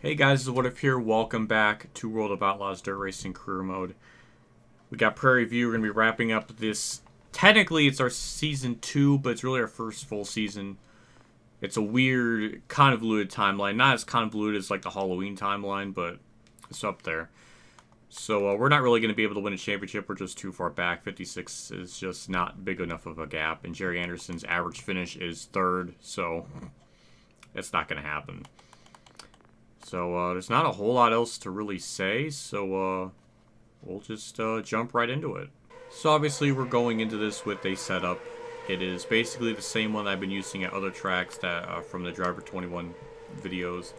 Hey guys, this is WhatiF here. Welcome back to World of Outlaws Dirt Racing Career Mode. We got Prairie View. We're going to be wrapping up this. Technically, it's our Season 2, but it's really our first full season. It's a weird, convoluted timeline. Not as convoluted as like the Halloween timeline, but it's up there. So we're not really going to be able to win a championship. We're just too far back. 56 is just not big enough of a gap. And Jerry Anderson's average finish is 3rd, so it's not going to happen. So, there's not a whole lot else to really say, so, we'll just, jump right into it. So, obviously, we're going into this with a setup. It is basically the same one I've been using at other tracks that, from the Driver 21 videos.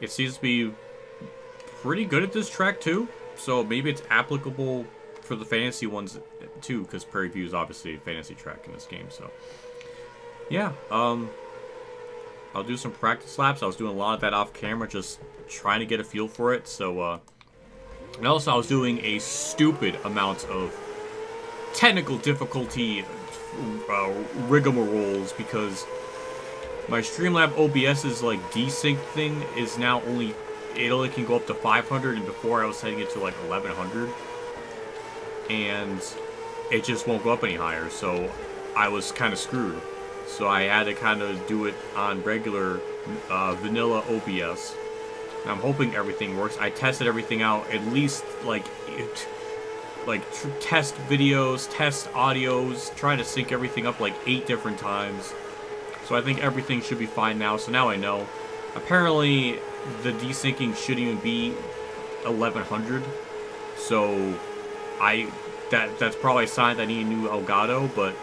It seems to be pretty good at this track, too. So, maybe it's applicable for the fantasy ones, too, because Prairie View is obviously a fantasy track in this game, so. Yeah, I'll do some practice laps. I was doing a lot of that off camera, just trying to get a feel for it. So, and also I was doing a stupid amount of technical difficulty rigmaroles because my Streamlab OBS's like desync thing is now it only can go up to 500, and before I was setting it to like 1100, and it just won't go up any higher. So I was kind of screwed. So I had to kind of do it on regular vanilla OBS. And I'm hoping everything works. I tested everything out, at least test videos, test audios, try to sync everything up like 8 different times. So I think everything should be fine now. So now I know. Apparently the desyncing shouldn't even be 1100. So that's probably a sign that I need a new Elgato, but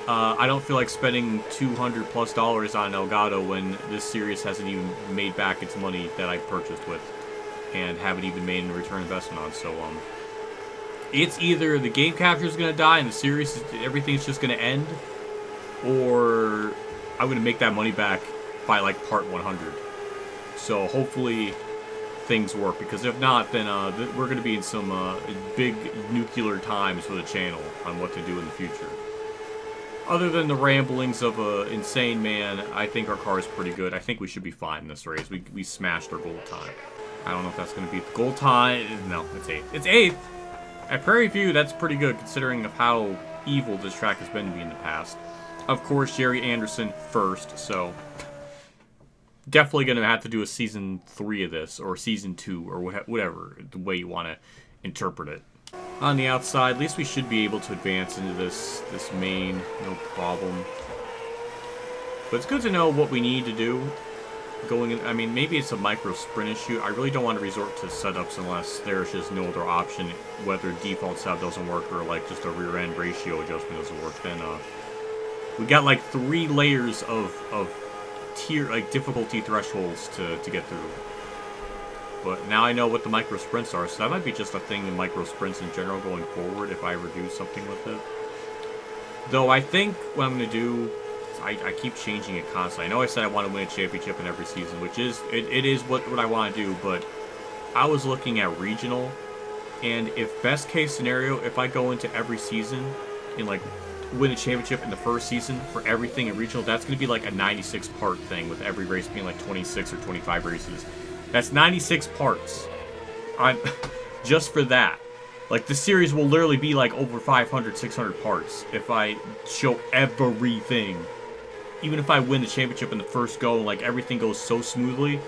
I don't feel like spending $200+ on Elgato when this series hasn't even made back its money that I purchased with, and haven't even made a return investment on. So it's either the game capture is gonna die and the series, everything's just gonna end, or I'm gonna make that money back by like part 100. So hopefully things work, because if not, then we're gonna be in some big nuclear times for the channel on what to do in the future. Other than the ramblings of an insane man, I think our car is pretty good. I think we should be fine in this race. We smashed our goal time. I don't know if that's going to be the goal time. No, it's 8th. It's 8th! At Prairie View, that's pretty good, considering of how evil this track has been to me in the past. Of course, Jerry Anderson first, so definitely going to have to do a Season 3 of this, or Season 2, or whatever, the way you want to interpret it. On the outside, at least we should be able to advance into this main, no problem. But it's good to know what we need to do going in. I mean, maybe it's a micro sprint issue. I really don't want to resort to setups unless there's just no other option, whether default setup doesn't work or like just a rear end ratio adjustment doesn't work. Then we got like 3 layers of tier, like difficulty thresholds to get through. But now I know what the micro sprints are, so that might be just a thing in micro sprints in general going forward if I ever do something with it. Though I think what I'm going to do, I keep changing it constantly. I know I said I want to win a championship in every season, which is, it is what I want to do, but I was looking at regional, and if best case scenario, if I go into every season and like win a championship in the first season for everything in regional, that's going to be like a 96 part thing, with every race being like 26 or 25 races. That's 96 parts. Just for that. Like, the series will literally be like over 500, 600 parts if I show everything. Even if I win the championship in the first go, like, everything goes so smoothly.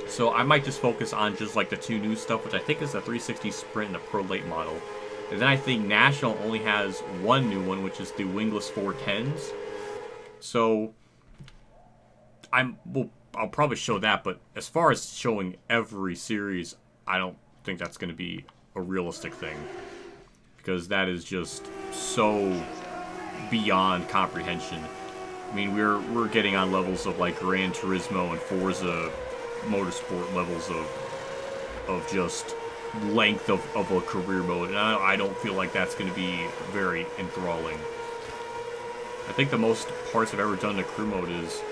So I might just focus on just like the 2 new stuff, which I think is the 360 Sprint and the Pro Late model. And then I think National only has 1 new one, which is the Wingless 410s. So I'll probably show that, but as far as showing every series, I don't think that's going to be a realistic thing, because that is just so beyond comprehension. I mean, we're getting on levels of like Gran Turismo and Forza Motorsport levels of just length of a career mode, and I don't feel like that's going to be very enthralling. I think the most parts I've ever done in a career mode is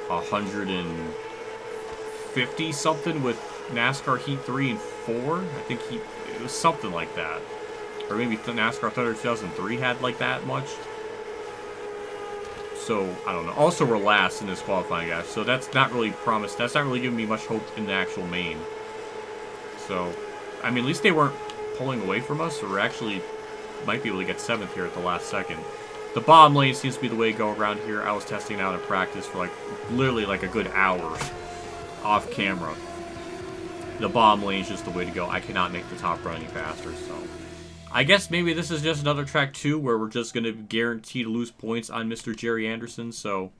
150 something with NASCAR Heat 3 and 4. I think it was something like that. Or maybe NASCAR Thunder 2003 had like that much. So, I don't know. Also, we're last in this qualifying, guys. So, that's not really promised. That's not really giving me much hope in the actual main. So, I mean, at least they weren't pulling away from us. So, we're actually might be able to get 7th here at the last second. The bottom lane seems to be the way to go around here. I was testing it out in practice for, like, literally, like, a good hour off camera. The bottom lane is just the way to go. I cannot make the top run any faster, so... I guess maybe this is just another track 2 where we're just going to guarantee to lose points on Mr. Jerry Anderson. So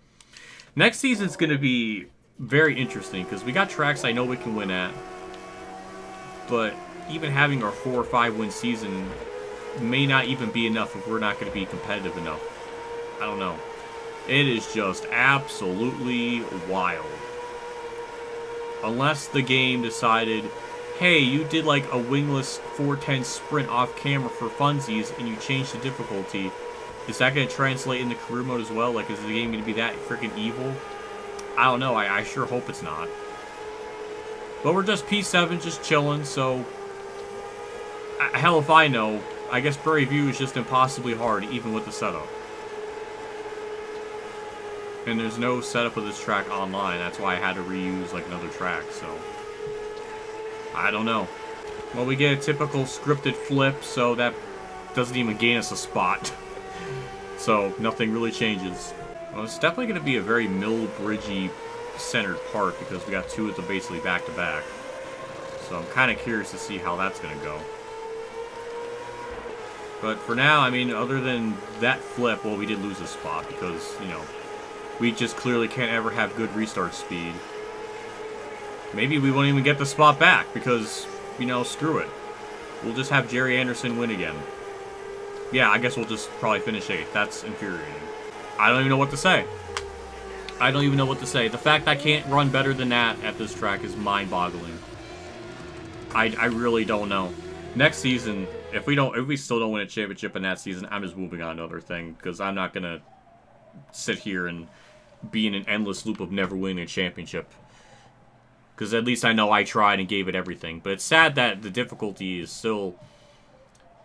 next season's going to be very interesting because we got tracks I know we can win at. But even having our 4 or 5 win season may not even be enough if we're not going to be competitive enough. I don't know. It is just absolutely wild. Unless the game decided... Hey, you did like a wingless 410 sprint off camera for funsies and you changed the difficulty. Is that going to translate into career mode as well? Like, is the game going to be that freaking evil? I don't know. I sure hope it's not. But we're just P7, just chilling, so... hell if I know. I guess Prairie View is just impossibly hard, even with the setup. And there's no setup of this track online. That's why I had to reuse, like, another track, so... I don't know. Well, we get a typical scripted flip, so that doesn't even gain us a spot. So, nothing really changes. Well, it's definitely going to be a very Millbridge-y centered part because we got 2 of them basically back-to-back. So I'm kind of curious to see how that's going to go. But for now, I mean, other than that flip, well, we did lose a spot because, you know, we just clearly can't ever have good restart speed. Maybe we won't even get the spot back because, you know, screw it. We'll just have Jerry Anderson win again. Yeah, I guess we'll just probably finish 8th. That's infuriating. I don't even know what to say. I don't even know what to say. The fact I can't run better than that at this track is mind-boggling. I really don't know. Next season, if we still don't win a championship in that season, I'm just moving on to another thing because I'm not gonna sit here and be in an endless loop of never winning a championship. Because at least I know I tried and gave it everything. But it's sad that the difficulty is still...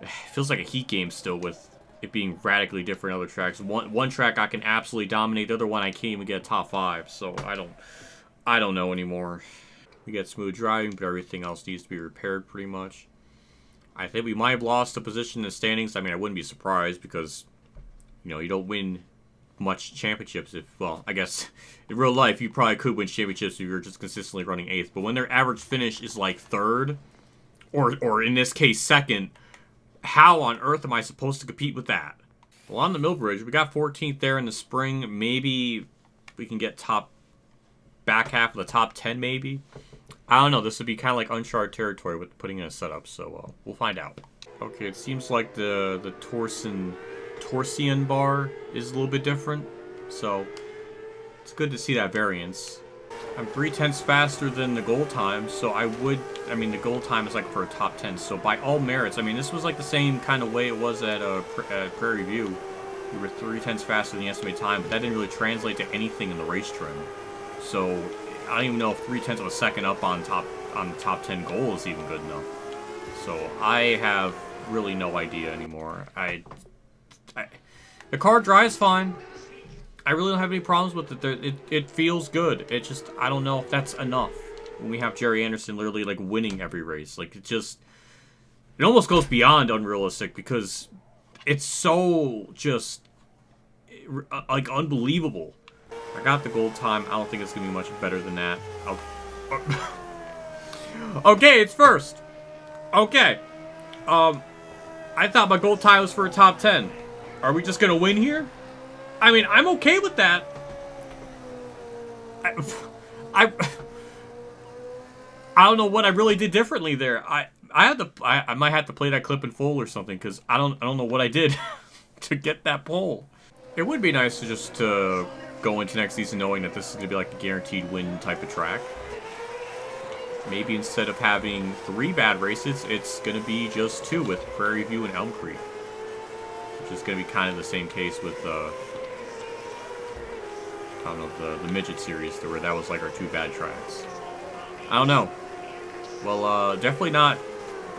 It feels like a heat game still with it being radically different other tracks. One track I can absolutely dominate. The other one I can't even get a top 5. So I don't know anymore. We get smooth driving, but everything else needs to be repaired pretty much. I think we might have lost a position in the standings. I mean, I wouldn't be surprised because, you know, you don't win... much championships if, well, I guess in real life you probably could win championships if you're just consistently running 8th, but when their average finish is like 3rd or in this case 2nd, how on earth am I supposed to compete with that? Well, on the Millbridge, we got 14th there in the spring. Maybe we can get back half of the top 10 maybe. I don't know. This would be kind of like uncharted territory with putting in a setup, so we'll find out. Okay, it seems like the Torsian bar is a little bit different, so it's good to see that variance. I'm 3/10 faster than the goal time, so I mean, the goal time is like for a top 10, so by all merits, I mean, this was like the same kind of way it was at Prairie View. We were 3/10 faster than the estimated time, but that didn't really translate to anything in the race trim. So I don't even know if 3/10 of a second up on the top 10 goal is even good enough. So I have really no idea anymore. The car drives fine. I really don't have any problems with it. It feels good. It just, I don't know if that's enough. When we have Jerry Anderson literally, like, winning every race. Like, it almost goes beyond unrealistic because it's so just, like, unbelievable. I got the gold time. I don't think it's going to be much better than that. Okay, it's first. Okay. I thought my gold time was for a top 10. Are we just going to win here? I mean, I'm okay with that. I don't know what I really did differently there. I might have to play that clip in full or something because I don't know what I did to get that pole. It would be nice to just go into next season knowing that this is going to be like a guaranteed win type of track. Maybe instead of having 3 bad races, it's going to be just 2 with Prairie View and Elm Creek. Which is going to be kind of the same case with, I don't know, the Midget series, where that was like our 2 bad tracks. I don't know. Well, definitely not,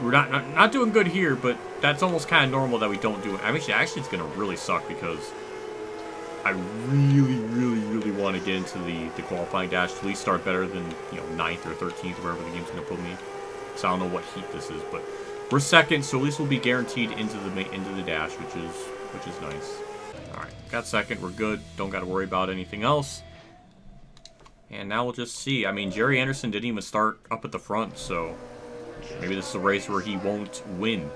we're not doing good here, but that's almost kind of normal that we don't do it. I mean, actually it's going to really suck because I really want to get into the qualifying dash, to at least start better than, you know, 9th or 13th, wherever the game's going to put me. So I don't know what heat this is, but we're 2nd, so at least we'll be guaranteed into the dash, which is nice. All right, got 2nd, we're good. Don't got to worry about anything else. And now we'll just see. I mean, Jerry Anderson didn't even start up at the front, so maybe this is a race where he won't win.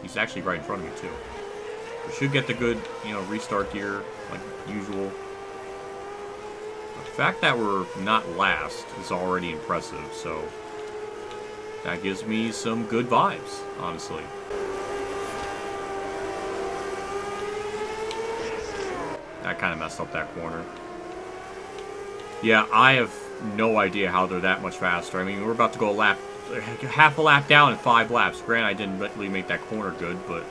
He's actually right in front of me, too. We should get the good, you know, restart gear, like usual. The fact that we're not last is already impressive, so that gives me some good vibes, honestly. That kind of messed up that corner. Yeah, I have no idea how they're that much faster. I mean, we're about to go half a lap down in 5 laps. Granted, I didn't really make that corner good, but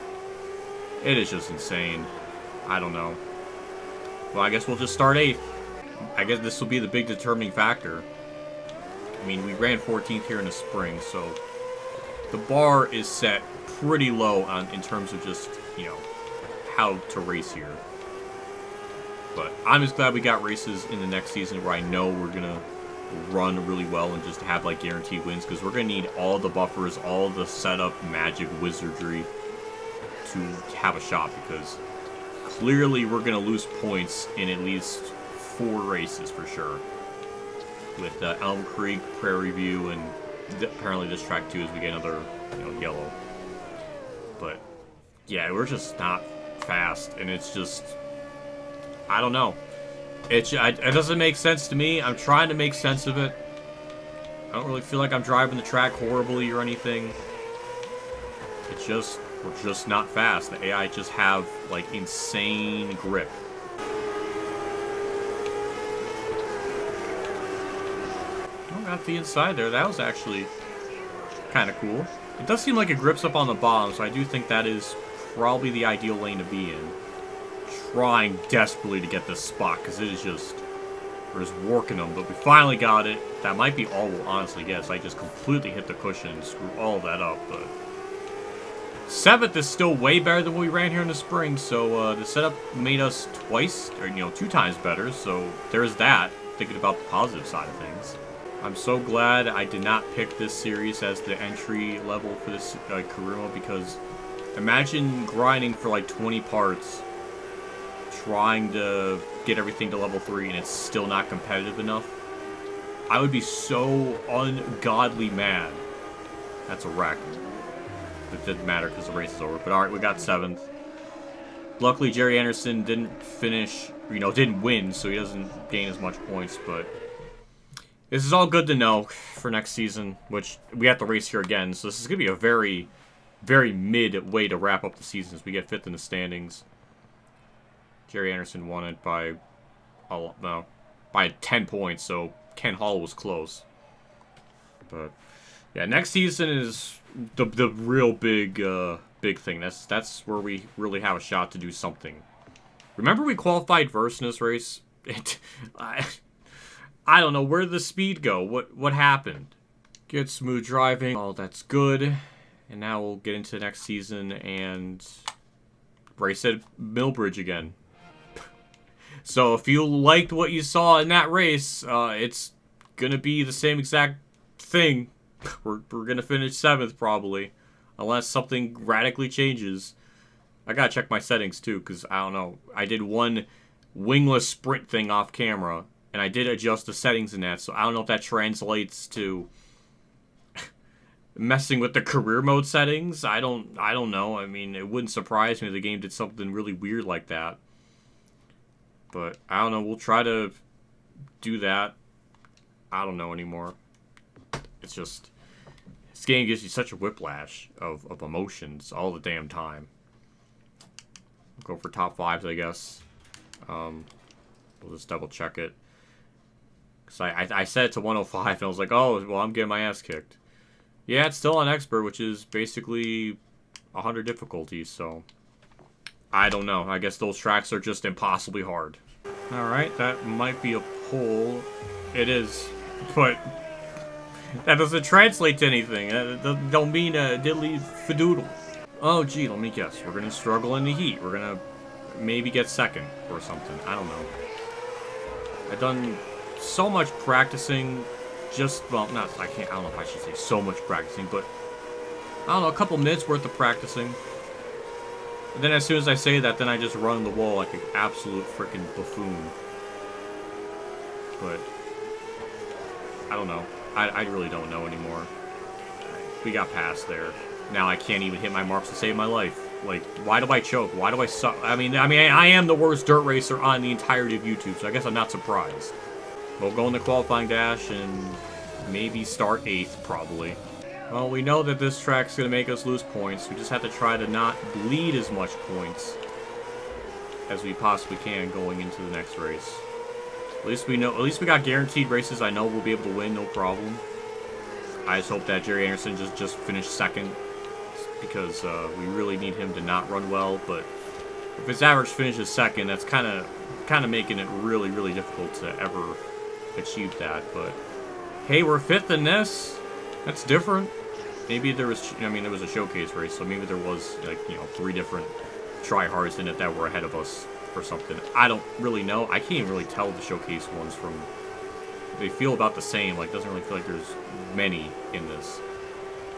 it is just insane. I don't know. Well, I guess we'll just start 8th. I guess this will be the big determining factor. I mean, we ran 14th here in the spring, so the bar is set pretty low in terms of just, you know, how to race here. But I'm just glad we got races in the next season where I know we're going to run really well and just have, like, guaranteed wins, because we're going to need all the buffers, all the setup, magic, wizardry to have a shot, because clearly we're going to lose points in at least 4 races for sure. With Elm Creek, Prairie View, and apparently this track too as we get another, you know, yellow. But yeah, we're just not fast, and it's just, I don't know. It doesn't make sense to me. I'm trying to make sense of it. I don't really feel like I'm driving the track horribly or anything. It's just, we're just not fast. The AI just have, like, insane grip. Oh, got the inside there. That was actually kind of cool. It does seem like it grips up on the bottom, so I do think that is probably the ideal lane to be in. Trying desperately to get this spot, because it is just, we're just working them, but we finally got it. That might be all we'll honestly get, so I just completely hit the cushion and screw all of that up, but 7th is still way better than what we ran here in the spring, so the setup made us twice, or, you know, 2 times better, so there's that, thinking about the positive side of things. I'm so glad I did not pick this series as the entry level for this career mode, because imagine grinding for like 20 parts, trying to get everything to level 3 and it's still not competitive enough. I would be so ungodly mad. That's a wreck. It didn't matter because the race is over. But alright, we got 7th. Luckily, Jerry Anderson didn't finish, you know, didn't win, so he doesn't gain as much points, but this is all good to know for next season, which we have to race here again, so this is going to be a very, very mid way to wrap up the season as we get 5th in the standings. Jerry Anderson won it by, by 10 points, so Ken Hall was close. But yeah, next season is the real big big thing. That's where we really have a shot to do something. Remember we qualified first in this race? I don't know, where did the speed go? What happened? Good smooth driving. Oh, that's good. And now we'll get into next season and race at Millbridge again. So if you liked what you saw in that race, it's gonna be the same exact thing. We're gonna finish 7th probably, unless something radically changes. I gotta check my settings too, because I don't know. I did one wingless sprint thing off camera, and I did adjust the settings in that, so I don't know if that translates to messing with the career mode settings. I don't know. I mean, it wouldn't surprise me if the game did something really weird like that. But I don't know. We'll try to do that. I don't know anymore. It's just, this game gives you such a whiplash of emotions all the damn time. We'll go for top 5s, I guess. We'll just double check it. Cause I set it to 105 and I was like, oh, well, I'm getting my ass kicked. Yeah, it's still on expert, which is basically 100 difficulties, so I don't know. I guess those tracks are just impossibly hard. Alright, that might be a pole. It is, but that doesn't translate to anything. That don't mean a diddly fadoodle. Oh, gee, let me guess. We're going to struggle in the heat. We're going to maybe get second or something. I don't know. I've done so much practicing. Well, not, I don't know if I should say so much practicing, but I don't know, a couple minutes worth of practicing. And then as soon as I say that, then I just run the wall like an absolute freaking buffoon. But I don't know. I really don't know anymore. We got past there. Now I can't even hit my marks to save my life. Like, why do I choke? Why do I suck? I mean, I am the worst dirt racer on the entirety of YouTube, so I guess I'm not surprised. We'll go in the qualifying dash and maybe start 8th, probably. Well, we know that this track's going to make us lose points. We just have to try to not bleed as much points as we possibly can going into the next race. At least we got guaranteed races I know we'll be able to win, no problem. I just hope that Jerry Anderson just finished second, because we really need him to not run well. But if his average finishes second, that's kind of making it really, really difficult to ever achieve that. But hey, we're 5th in this. That's different. Maybe there was, there was a showcase race, so maybe there was, like, 3 different tryhards in it that were ahead of us or something. I don't really know. I can't even really tell the showcase ones from... They feel about the same. Like, doesn't really feel like there's many in this.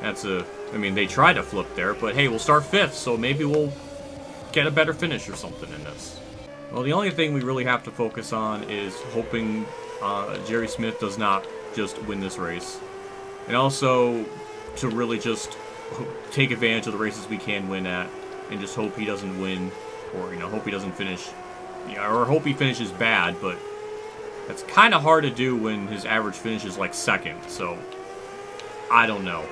That's they tried to flip there, but hey, we'll start 5th, so maybe we'll get a better finish or something in this. Well, the only thing we really have to focus on is hoping Jerry Smith does not just win this race. And also to really just take advantage of the races we can win at, and just hope he doesn't win, or hope he doesn't finish, or hope he finishes bad. But that's kind of hard to do when his average finish is like 2nd. So I don't know.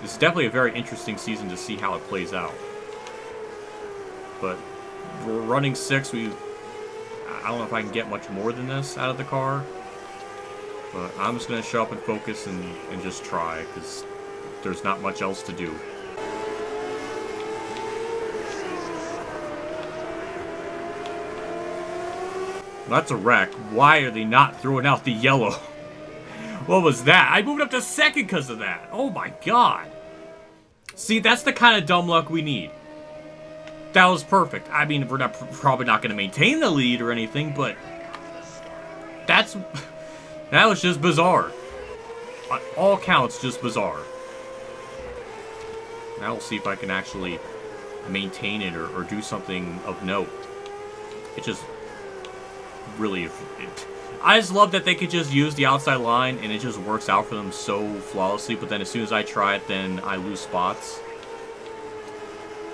This is definitely a very interesting season to see how it plays out. But we're running 6th. I don't know if I can get much more than this out of the car. But I'm just going to show up and focus and just try, because there's not much else to do. That's a wreck. Why are they not throwing out the yellow? What was that? I moved up to 2nd because of that. Oh my god. See, that's the kind of dumb luck we need. That was perfect. I mean, we're probably not going to maintain the lead or anything, but that was just bizarre. On all counts, just bizarre. Now we'll see if I can actually maintain it or do something of note. It just really... I just love that they could just use the outside line and it just works out for them so flawlessly, but then as soon as I try it, then I lose spots.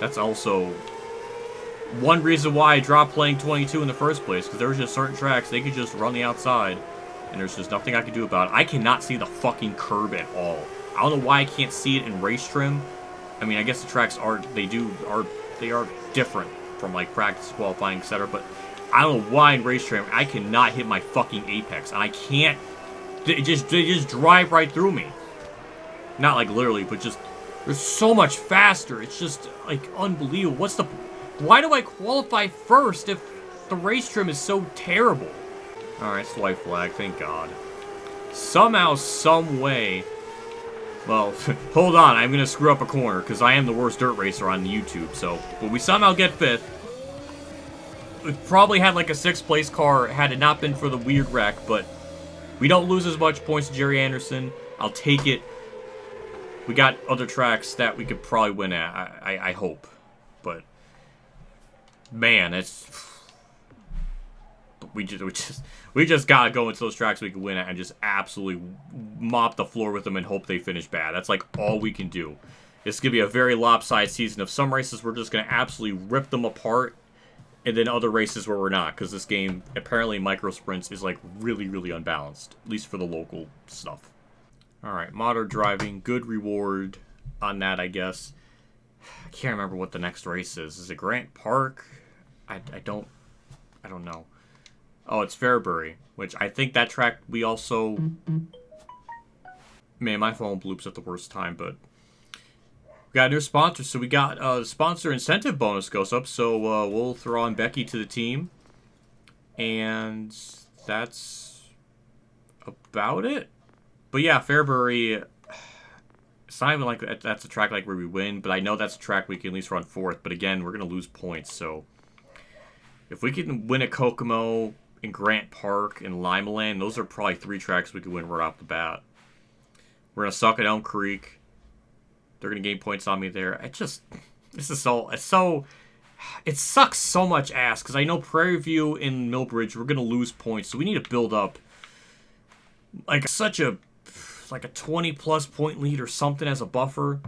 That's also one reason why I dropped playing 22 in the first place, because there was just certain tracks they could just run the outside and there's just nothing I could do about it. I cannot see the fucking curb at all. I don't know why I can't see it in race trim. I mean, I guess the tracks are different from like practice, qualifying, etc. But I don't know why in race trim I cannot hit my fucking apex, and I can't. They just drive right through me. Not like literally, but just they're so much faster. It's just like unbelievable. Why do I qualify first if the race trim is so terrible? All right, white flag. Thank God. Somehow, some way. Well, hold on. I'm gonna screw up a corner because I am the worst dirt racer on YouTube. So, but we somehow get 5th. We probably had like a 6th place car had it not been for the weird wreck, but we don't lose as much points to Jerry Anderson. I'll take it. We got other tracks that we could probably win at, I hope. But, man, we just gotta go into those tracks we can win at and just absolutely mop the floor with them and hope they finish bad. That's like all we can do. It's gonna be a very lopsided season. Of some races, we're just gonna absolutely rip them apart, and then other races where we're not, because this game, apparently micro sprints, is like really, really unbalanced, at least for the local stuff. Alright, modern driving, good reward on that, I guess. I can't remember what the next race is. Is it Grant Park? I don't know. Oh, it's Fairbury, which I think that track we also... Man, my phone bloops at the worst time, but... We got a new sponsor, so we got sponsor incentive bonus goes up, so we'll throw on Becky to the team. And that's about it. But yeah, Fairbury, it's not even like that's a track like where we win, but I know that's a track we can at least run 4th. But again, we're going to lose points, so If we can win at Kokomo, in Grant Park, and Limaland, those are probably 3 tracks we could win right off the bat. We're going to suck at Elm Creek. They're going to gain points on me there. It sucks so much ass, because I know Prairie View and Millbridge, we're going to lose points, so we need to build up like a 20-plus point lead or something as a buffer.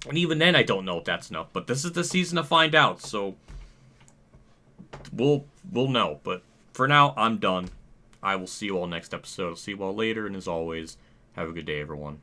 And even then, I don't know if that's enough. But this is the season to find out, so we'll know. But for now, I'm done. I will see you all next episode. I'll see you all later, and as always, have a good day, everyone.